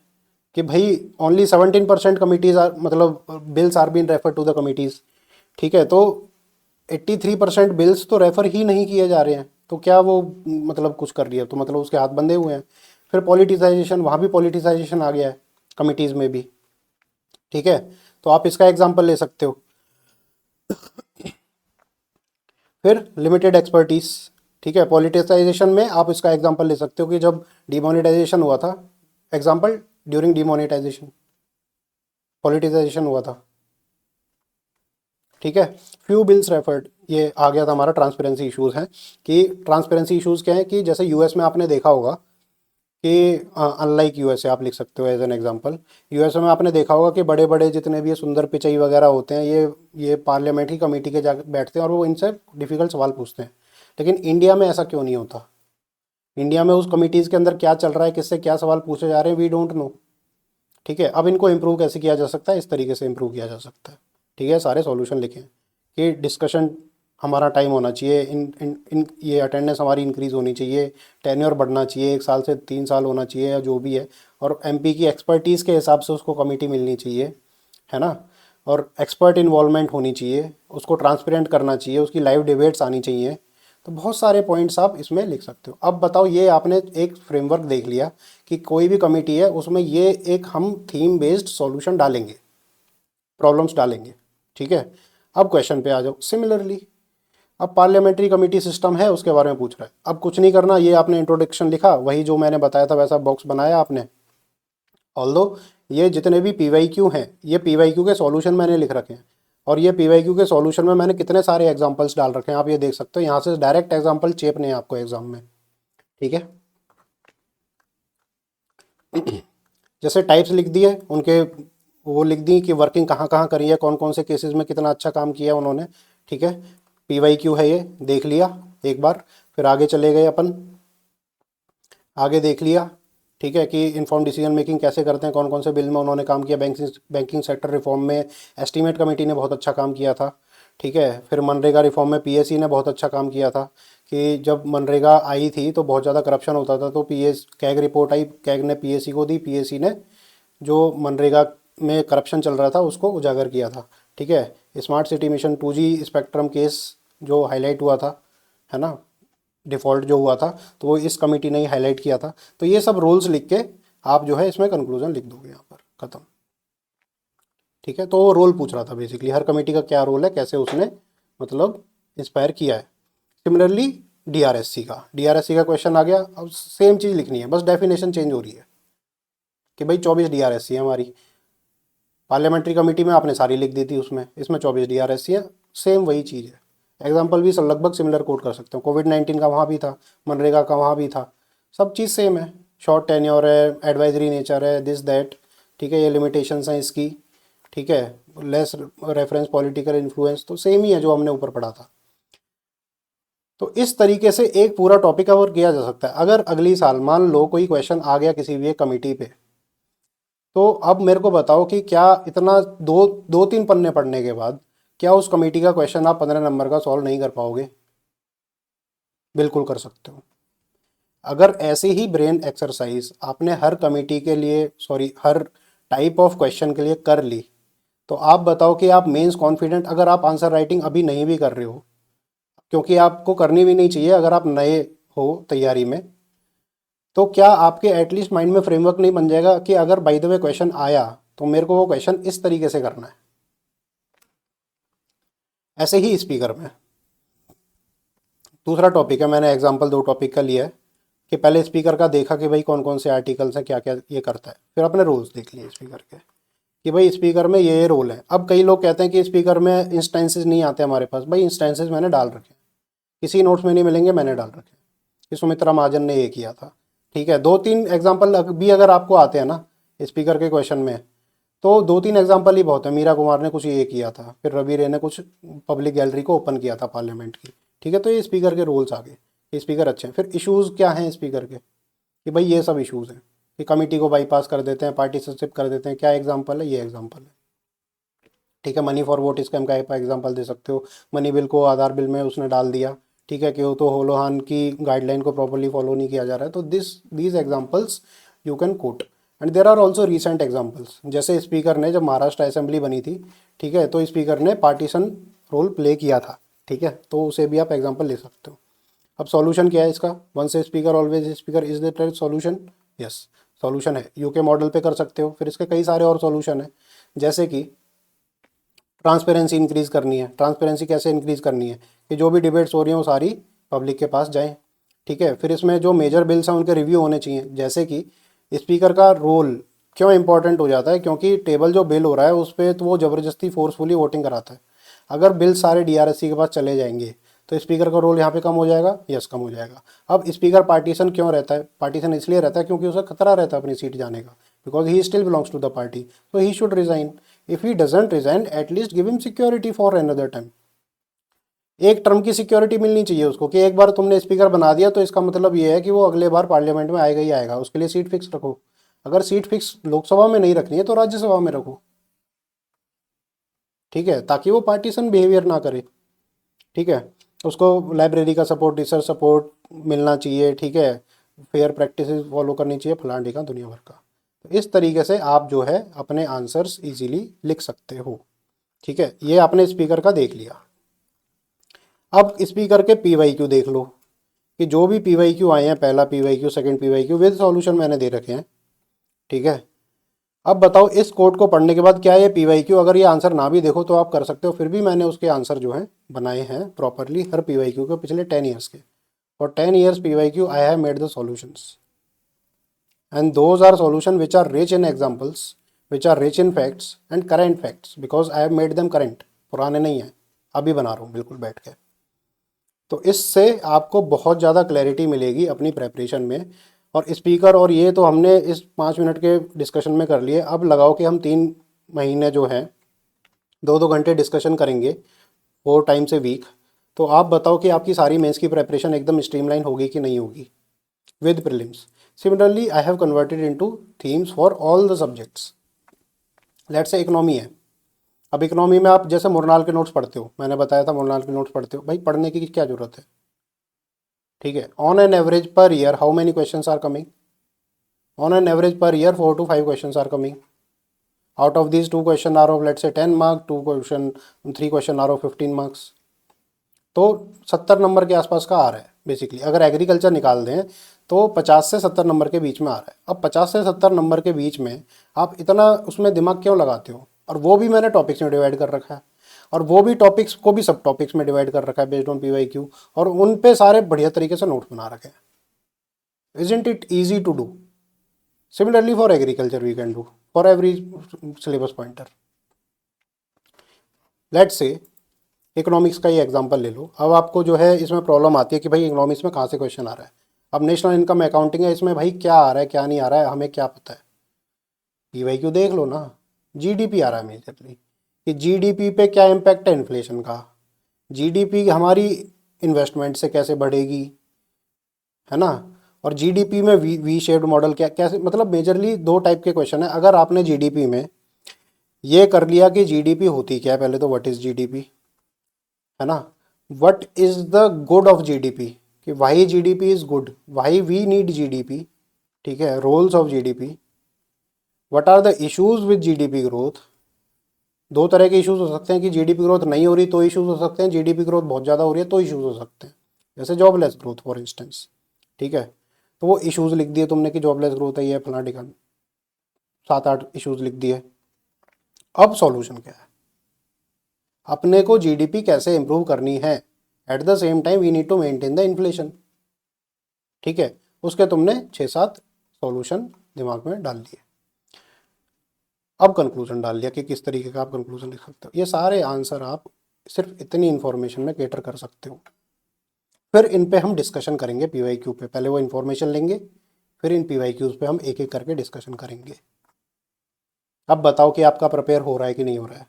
कि भाई ओनली 17% कमिटीज आर, मतलब bills are been refer to the committees. ठीक है, तो 83% बिल्स तो रेफर ही नहीं किए जा रहे हैं, तो क्या वो मतलब कुछ कर रही है, तो मतलब उसके हाथ बंधे हुए हैं। फिर पॉलिटिसाइजेशन, वहाँ भी पॉलिटिसाइजेशन आ गया है कमिटीज़ में भी। ठीक है, तो आप इसका एग्जांपल ले सकते हो। फिर लिमिटेड एक्सपर्टीज, ठीक है, पॉलिटिसाइजेशन में आप इसका एग्जांपल ले सकते हो कि जब डिमोनेटाइजेशन हुआ था, एग्जांपल ड्यूरिंग डिमोनेटाइजेशन पॉलिटिसाइजेशन हुआ था। ठीक है, फ्यू बिल्स रेफर्ड, ये आ गया था हमारा ट्रांसपेरेंसी इश्यूज़ हैं, कि ट्रांसपेरेंसी इश्यूज़ क्या है कि जैसे यूएस में आपने देखा होगा कि अनलाइक यूएसए आप लिख सकते हो एज एन एग्जांपल। यूएसए में आपने देखा होगा कि बड़े बड़े जितने भी ये सुंदर पिचई वगैरह होते हैं, ये पार्लियामेंट की कमेटी के जा बैठते हैं और वो इनसे डिफ़िकल्ट सवाल पूछते हैं। लेकिन इंडिया में ऐसा क्यों नहीं होता? इंडिया में उस कमिटीज़ के अंदर क्या चल रहा है, किससे क्या सवाल पूछे जा रहे हैं, वी डोंट नो। ठीक है, अब इनको इम्प्रूव कैसे किया जा सकता है, इस तरीके से इम्प्रूव किया जा सकता है। ठीक है, सारे सॉल्यूशन लिखें कि डिस्कशन हमारा टाइम होना चाहिए, इन ये अटेंडेंस हमारी इंक्रीज़ होनी चाहिए, टेन्योर बढ़ना चाहिए, 1 साल से 3 साल होना चाहिए या जो भी है, और एमपी की एक्सपर्टीज़ के हिसाब से उसको कमेटी मिलनी चाहिए, है ना, और एक्सपर्ट इन्वॉल्वमेंट होनी चाहिए, उसको ट्रांसपेरेंट करना चाहिए, उसकी लाइव डिबेट्स आनी चाहिए। तो बहुत सारे पॉइंट्स आप इसमें लिख सकते हो। अब बताओ, ये आपने एक फ्रेमवर्क देख लिया कि कोई भी कमेटी है उसमें ये एक हम थीम बेस्ड सॉल्यूशन डालेंगे, प्रॉब्लम्स डालेंगे। ठीक है, अब क्वेश्चन पे आ जाओ। सिमिलरली अब पार्लियामेंट्री कमेटी सिस्टम है, उसके बारे में पूछ रहा है। अब कुछ नहीं करना, ये आपने इंट्रोडक्शन लिखा, वही जो मैंने बताया था वैसा बॉक्स बनाया आपने। ऑल्दो ये जितने भी पीवाईक्यू हैं, ये पीवाईक्यू के सॉल्यूशन मैंने लिख रखे हैं, और ये पीवाईक्यू के सॉल्यूशन में मैंने कितने सारे एग्जांपल्स डाल रखे हैं, आप ये देख सकते हो। यहाँ से डायरेक्ट एग्जांपल चेपने हैं आपको एग्जाम में। ठीक है, जैसे टाइप्स लिख दिए उनके, वो लिख दी कि वर्किंग कहाँ कहाँ करी है, कौन कौन से केसेस में कितना अच्छा काम किया उन्होंने। ठीक है, पीवाईक्यू है ये, देख लिया एक बार। फिर आगे चले गए अपन, आगे देख लिया। ठीक है, कि इन्फॉर्म डिसीजन मेकिंग कैसे करते हैं, कौन कौन से बिल में उन्होंने काम किया। बैंकिंग सेक्टर रिफॉर्म में एस्टीमेट कमेटी ने बहुत अच्छा काम किया था। ठीक है, फिर मनरेगा रिफॉर्म में पीएससी ने बहुत अच्छा काम किया था, कि जब मनरेगा आई थी तो बहुत ज़्यादा करप्शन होता था, तो कैग रिपोर्ट आई, कैग ने पीएससी को दी, पीएससी ने जो मनरेगा में करप्शन चल रहा था उसको उजागर किया था। ठीक है, smart city mission 2G spectrum case जो हाईलाइट हुआ था, है ना, डिफ़ॉल्ट जो हुआ था, तो वो इस कमेटी ने ही हाईलाइट किया था। तो ये सब रूल्स लिख के आप जो है इसमें कंक्लूजन लिख दोगे, यहाँ पर ख़त्म। ठीक है, तो वो रोल पूछ रहा था बेसिकली, हर कमेटी का क्या रोल है, कैसे उसने मतलब इंस्पायर किया है। सिमिलरली डीआरएससी का क्वेश्चन आ गया। अब सेम चीज़ लिखनी है, बस डेफिनेशन चेंज हो रही है कि भाई 24 डीआरएससी है हमारी। पार्लियामेंट्री कमेटी में आपने सारी लिख दी थी, उसमें इसमें 24 डीआरएससी है, सेम वही चीज़ है। एग्जाम्पल भी सब लगभग सिमिलर कोट कर सकते हो, कोविड-19 का वहाँ भी था, मनरेगा का वहाँ भी था, सब चीज़ सेम है। शॉर्ट टेन्योर है, एडवाइजरी नेचर है, दिस दैट। ठीक है, ये लिमिटेशंस हैं इसकी। ठीक है, लेस रेफरेंस पॉलिटिकल इन्फ्लुएंस, तो सेम ही है जो हमने ऊपर पढ़ा था। तो इस तरीके से एक पूरा टॉपिक कवर किया जा सकता है। अगर अगली साल मान लो कोई क्वेश्चन आ गया किसी भी एक कमेटी पे, तो अब मेरे को बताओ कि क्या इतना दो दो तीन पन्ने पढ़ने के बाद क्या उस कमेटी का क्वेश्चन आप 15 नंबर का सॉल्व नहीं कर पाओगे? बिल्कुल कर सकते हो। अगर ऐसे ही ब्रेन एक्सरसाइज आपने हर कमेटी के लिए, sorry, her type of question के लिए कर ली, तो आप बताओ कि आप मेंस कॉन्फिडेंट, अगर आप आंसर राइटिंग अभी नहीं भी कर रहे हो, क्योंकि आपको करनी भी नहीं चाहिए अगर आप नए हो तैयारी में, तो क्या आपके एटलीस्ट माइंड में फ्रेमवर्क नहीं बन जाएगा कि अगर बाय द वे क्वेश्चन आया तो मेरे को वो क्वेश्चन इस तरीके से करना है। ऐसे ही स्पीकर में दूसरा टॉपिक है, मैंने एग्जांपल 2 टॉपिक का लिया है कि पहले स्पीकर का देखा कि भाई कौन कौन से आर्टिकल्स हैं, क्या क्या ये करता है, फिर अपने रूल्स देख लिए स्पीकर के कि भाई स्पीकर में ये रोल है। अब कई लोग कहते हैं कि स्पीकर में इंस्टेंसेस नहीं आते हमारे पास, भाई इंस्टेंसेस मैंने डाल रखे हैं, किसी नोट्स में नहीं मिलेंगे, मैंने डाल रखे हैं कि सुमित्रा महाजन ने ये किया था। ठीक है, 2-3 एग्जाम्पल भी अगर आपको आते हैं ना स्पीकर के क्वेश्चन में, तो 2-3 एग्जाम्पल ही बहुत है। मीरा कुमार ने कुछ ये किया था, फिर रवि रे ने कुछ पब्लिक गैलरी को ओपन किया था पार्लियामेंट की। ठीक है, तो ये स्पीकर के रूल्स आ गए, ये स्पीकर अच्छे हैं। फिर इश्यूज़ क्या हैं स्पीकर के, कि भाई ये सब इश्यूज़ हैं कि कमेटी को बाईपास कर देते हैं, पार्टिसिपेट कर देते हैं। क्या एग्जाम्पल है, ये एग्जाम्पल है। ठीक है, मनी फॉर वोट स्कैम का एग्जाम्पल दे सकते हो। मनी बिल को आधार बिल में उसने डाल दिया। ठीक है, कि वो तो होलोहान की गाइडलाइन को प्रॉपरली फॉलो नहीं किया जा रहा है। तो these examples you can quote. And there are also recent examples, जैसे स्पीकर ने जब महाराष्ट्र असेंबली बनी थी, ठीक है, तो स्पीकर ने पार्टीशन रोल प्ले किया था। ठीक है, तो उसे भी आप एग्जाम्पल ले सकते हो। अब सॉल्यूशन क्या है इसका, once a speaker always speaker, is the solution? Yes, solution है, यूके मॉडल पे कर सकते हो। फिर इसके कई सारे और सॉल्यूशन है, जैसे कि ट्रांसपेरेंसी इंक्रीज करनी है। ट्रांसपेरेंसी कैसे इंक्रीज करनी है, कि जो भी डिबेट्स हो रही हैं वो सारी पब्लिक के पास जाएं। ठीक है, फिर इसमें जो मेजर बिल्स हैं उनके रिव्यू होने चाहिए। जैसे कि स्पीकर का रोल क्यों इंपॉर्टेंट हो जाता है, क्योंकि टेबल जो बिल हो रहा है उस पर तो वो ज़बरदस्ती फोर्सफुली वोटिंग कराता है। अगर बिल सारे डीआरएससी के पास चले जाएंगे तो स्पीकर का रोल यहाँ पे कम हो जाएगा। यस, कम हो जाएगा। अब स्पीकर पार्टीशन क्यों रहता है, पार्टीशन इसलिए रहता है क्योंकि उसे खतरा रहता है अपनी सीट जाने का, because he still belongs to the party, so he should resign. If he doesn't resign, at least give him security for another term. एक टर्म की सिक्योरिटी मिलनी चाहिए उसको, कि एक बार तुमने स्पीकर बना दिया तो इसका मतलब ये है कि वो अगले बार पार्लियामेंट में आएगा ही आएगा। उसके लिए सीट फिक्स रखो। अगर सीट फिक्स लोकसभा में नहीं रखनी है तो राज्यसभा में रखो। ठीक है, ताकि वो पार्टीशन बिहेवियर ना करे। ठीक है, उसको लाइब्रेरी का सपोर्ट, रिसर्च सपोर्ट मिलना चाहिए। ठीक है, फेयर प्रैक्टिस फॉलो करनी चाहिए, फलान ढिकान दुनिया भर का। तो इस तरीके से आप जो है अपने आंसर्स इजीली लिख सकते हो। ठीक है, ये आपने स्पीकर का देख लिया। अब स्पीकर के पीवाईक्यू देख लो, कि जो भी पीवाईक्यू आए हैं, पहला PYQ, second PYQ with solution मैंने दे रखे हैं। ठीक है, अब बताओ इस कोड को पढ़ने के बाद क्या ये पीवाईक्यू, अगर ये आंसर ना भी देखो तो आप कर सकते हो, फिर भी मैंने उसके आंसर जो हैं बनाए हैं प्रॉपरली हर पीवाईक्यू के पिछले 10 ईयर्स के। और 10 years PYQ I have made the solutions, and those are solution which are rich in examples, which are rich in facts and current facts, because I have made them current. पुराने नहीं हैं, अभी बना रहा हूँ बिल्कुल बैठ के। तो इससे आपको बहुत ज़्यादा क्लैरिटी मिलेगी अपनी प्रेपरेशन में। और स्पीकर और ये तो हमने इस 5 मिनट के डिस्कशन में कर लिए। अब लगाओ कि हम 3 महीने जो हैं 2-2 घंटे डिस्कशन करेंगे 4 टाइम्स ए वीक। तो आप बताओ कि आपकी सारी मेंस की प्रेपरेशन एकदम स्ट्रीमलाइन होगी कि नहीं होगी with prelims. Similarly, I have converted into themes for all the subjects. Let's say economy है। अब इकोनॉमी में आप जैसे मुरनाल के नोट्स पढ़ते हो, मैंने बताया था मुरनाल के नोट्स पढ़ते हो, भाई पढ़ने की क्या जरूरत है। ठीक है, on an average per year how many questions are coming, on an average per year 4 to 5 questions are coming. Out of these 2 question are of let's say 10 mark, 3 question are of 15 marks. तो 70 number के आसपास का आ रहा है basically. अगर agriculture निकाल दें तो 50 से 70 नंबर के बीच में आ रहा है। अब 50 से 70 नंबर के बीच में आप इतना उसमें दिमाग क्यों लगाते हो, और वो भी मैंने टॉपिक्स में डिवाइड कर रखा है, और वो भी टॉपिक्स को भी सब टॉपिक्स में डिवाइड कर रखा है बेस्ड ऑन पीवाईक्यू, और उन पे सारे बढ़िया तरीके से नोट्स बना रखे हैं। Isn't it easy to do? Similarly for agriculture we can do for every syllabus pointer. Let's say economics का ये एग्जांपल ले लो। अब आपको जो है इसमें प्रॉब्लम आती है कि भाई इकोनॉमिक्स में कहाँ से क्वेश्चन आ रहा है। अब नेशनल इनकम अकाउंटिंग है, इसमें भाई क्या आ रहा है क्या नहीं आ रहा है हमें क्या पता है। पीवाईक्यू देख लो ना, जीडीपी आ रहा है मेजरली, कि जीडीपी पे क्या इम्पैक्ट है इन्फ्लेशन का, जीडीपी हमारी इन्वेस्टमेंट से कैसे बढ़ेगी, है ना। और जीडीपी में वी शेप्ड मॉडल क्या कैसे, मतलब मेजरली 2 टाइप के क्वेश्चन है। अगर आपने जीडीपी में ये कर लिया कि जीडीपी होती क्या है, पहले तो व्हाट इज जीडीपी, है ना। What is the good of GDP, कि why GDP is good, why we need GDP. ठीक है, roles of GDP, what are the issues with GDP growth. 2 तरह के इश्यूज हो सकते हैं, कि जीडीपी ग्रोथ नहीं हो रही तो इश्यूज हो सकते हैं, जीडीपी ग्रोथ बहुत ज़्यादा हो रही है तो इश्यूज हो सकते हैं, जैसे जॉबलेस ग्रोथ फॉर इंस्टेंस। ठीक है, तो वो इश्यूज लिख दिए तुमने कि जॉबलेस ग्रोथ है, ये फला ढिकान 7-8 इश्यूज लिख दिए। अब सॉल्यूशन क्या है, अपने को जीडीपी कैसे इंप्रूव करनी है, at the same time we need to maintain the inflation. ठीक है, उसके तुमने 6-7 सॉल्यूशन दिमाग में डाल लिए। अब कंक्लूजन डाल लिया कि किस तरीके का आप कंक्लूजन लिख सकते हो। ये सारे आंसर आप सिर्फ इतनी इन्फॉर्मेशन में कैटर कर सकते हो। फिर इन पे हम डिस्कशन करेंगे PYQ पे। पहले वो इन्फॉर्मेशन लेंगे, फिर इन PYQs पे हम एक एक करके डिस्कशन करेंगे। अब बताओ कि आपका प्रिपेयर हो रहा है कि नहीं हो रहा है।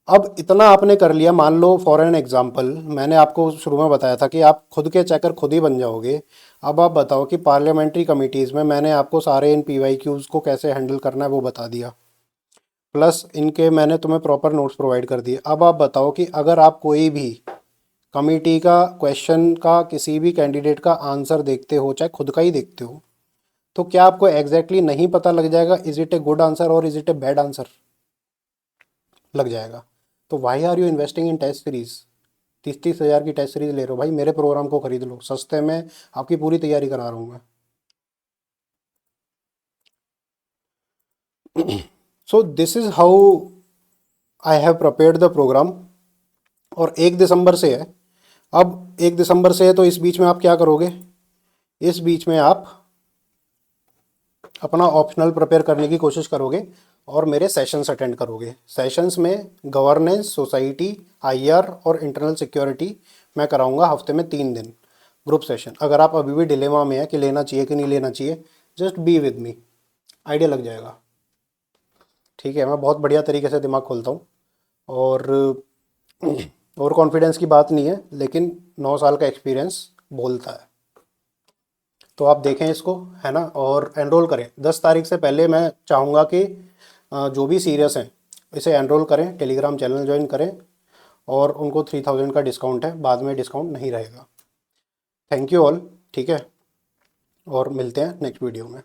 अब इतना आपने कर लिया, मान लो फॉर एन एग्जांपल मैंने आपको शुरू में बताया था कि आप खुद के चेकर खुद ही बन जाओगे। अब आप बताओ कि पार्लियामेंट्री कमिटीज़ में मैंने आपको सारे इन PYQs को कैसे हैंडल करना है वो बता दिया, प्लस इनके मैंने तुम्हें प्रॉपर नोट्स प्रोवाइड कर दिए। अब आप बताओ कि अगर आप कोई भी कमिटी का क्वेश्चन का किसी भी कैंडिडेट का आंसर देखते हो, चाहे खुद का ही देखते हो, तो क्या आपको एग्जैक्टली नहीं पता लग जाएगा is it a good answer और is it a bad answer? लग जाएगा। तो why are you investing in test series? 30-30 हज़ार की टेस्ट सीरीज ले रहे हो भाई, मेरे प्रोग्राम को खरीद लो, सस्ते में आपकी पूरी तैयारी करा रहा हूँ मैं। So this is how I have prepared the programme. और 1 दिसंबर से है। अब 1 दिसंबर से है तो इस बीच में आप क्या करोगे? इस बीच में आप अपना ऑप्शनल प्रिपेयर करने की कोशिश करोगे और मेरे सेशंस अटेंड करोगे। सेशंस में गवर्नेंस, सोसाइटी, IR और इंटरनल सिक्योरिटी मैं कराऊंगा हफ्ते में 3 दिन ग्रुप सेशन। अगर आप अभी भी डिलेमा में है कि लेना चाहिए कि नहीं लेना चाहिए, just be with me, idea लग जाएगा। ठीक है, मैं बहुत बढ़िया तरीके से दिमाग खोलता हूँ और कॉन्फिडेंस की बात नहीं है, लेकिन 9 साल का एक्सपीरियंस बोलता है। तो आप देखें इसको, है ना, और एनरोल करें। 10 तारीख से पहले मैं चाहूँगा कि जो भी सीरियस हैं इसे एनरोल करें, टेलीग्राम चैनल ज्वाइन करें, और उनको 3000 का डिस्काउंट है, बाद में डिस्काउंट नहीं रहेगा। Thank you all. ठीक है, और मिलते हैं नेक्स्ट वीडियो में।